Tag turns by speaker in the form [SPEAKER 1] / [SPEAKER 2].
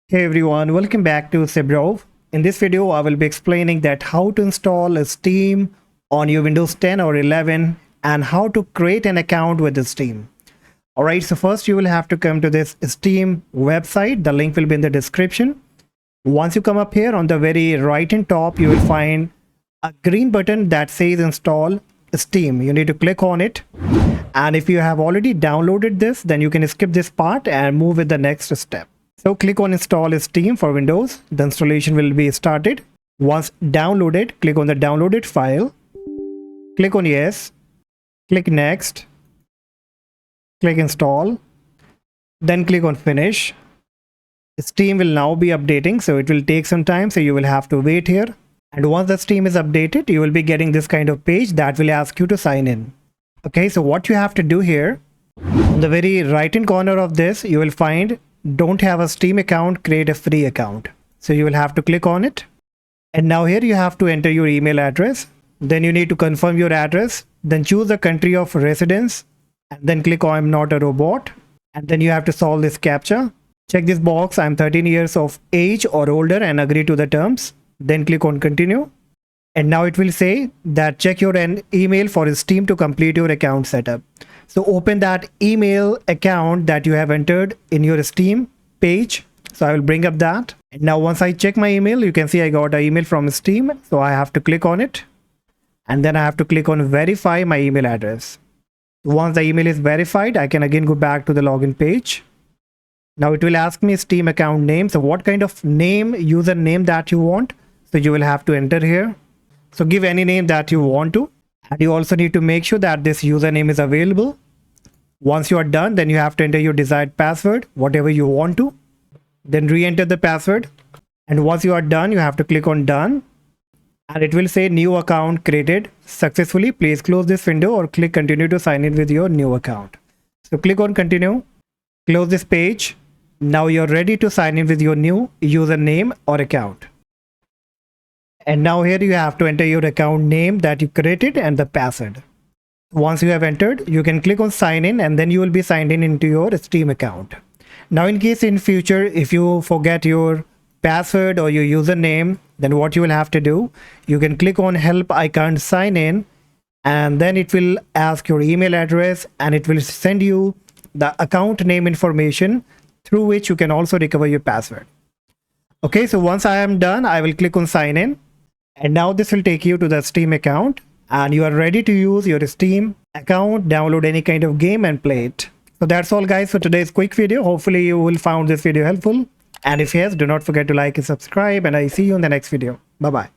[SPEAKER 1] Hey everyone, welcome back to SebRauf. In this video, I will be explaining that how to install a Steam on your Windows 10 or 11 and how to create an account with the Steam. Alright, so first you will have to come to this Steam website. The link will be in the description. Once you come up here on the very right hand top, you will find a green button that says install Steam. You need to click on it. And if you have already downloaded this, then you can skip this part and move with the next step. So click on install Steam for Windows. The installation will be started. Once downloaded, click on the downloaded file. Click on yes. Click next. Click install. Then click on finish. Steam will now be updating, so it will take some time, so you will have to wait here. And once the Steam is updated, you will be getting this kind of page that will ask you to sign in. Okay, so what you have to do here, on the very right hand corner of this, you will find don't have a Steam account, create a free account. So you will have to click on it. And now here you have to enter your email address. Then you need to confirm your address. Then choose the country of residence. And then click on I'm not a robot. And then you have to solve this CAPTCHA. Check this box, I'm 13 years of age or older and agree to the terms. Then click on continue. And now it will say that check your email for Steam to complete your account setup. So open that email account that you have entered in your Steam page. So I will bring up that. And now once I check my email, you can see I got an email from Steam. So I have to click on it. And then I have to click on verify my email address. Once the email is verified, I can again go back to the login page. Now it will ask me Steam account name. So what kind of name, username that you want. So you will have to enter here. So give any name that you want to. And you also need to make sure that this username is available. Once you are done, then you have to enter your desired password, whatever you want to. Then re-enter the password. And once you are done, you have to click on done. And it will say new account created successfully. Please close this window or click continue to sign in with your new account. So click on continue. Close this page. Now you're ready to sign in with your new username or account. And now here you have to enter your account name that you created and the password. Once you have entered, you can click on sign in and then you will be signed in into your Steam account. Now in case in future, if you forget your password or your username, then what you will have to do, you can click on help I can't sign in and then it will ask your email address and it will send you the account name information through which you can also recover your password. Okay, so once I am done, I will click on sign in. And now this will take you to the Steam account and you are ready to use your Steam account, download any kind of game and play it. So that's all guys for today's quick video. Hopefully you will find this video helpful. And if yes, do not forget to like and subscribe and I see you in the next video. Bye bye.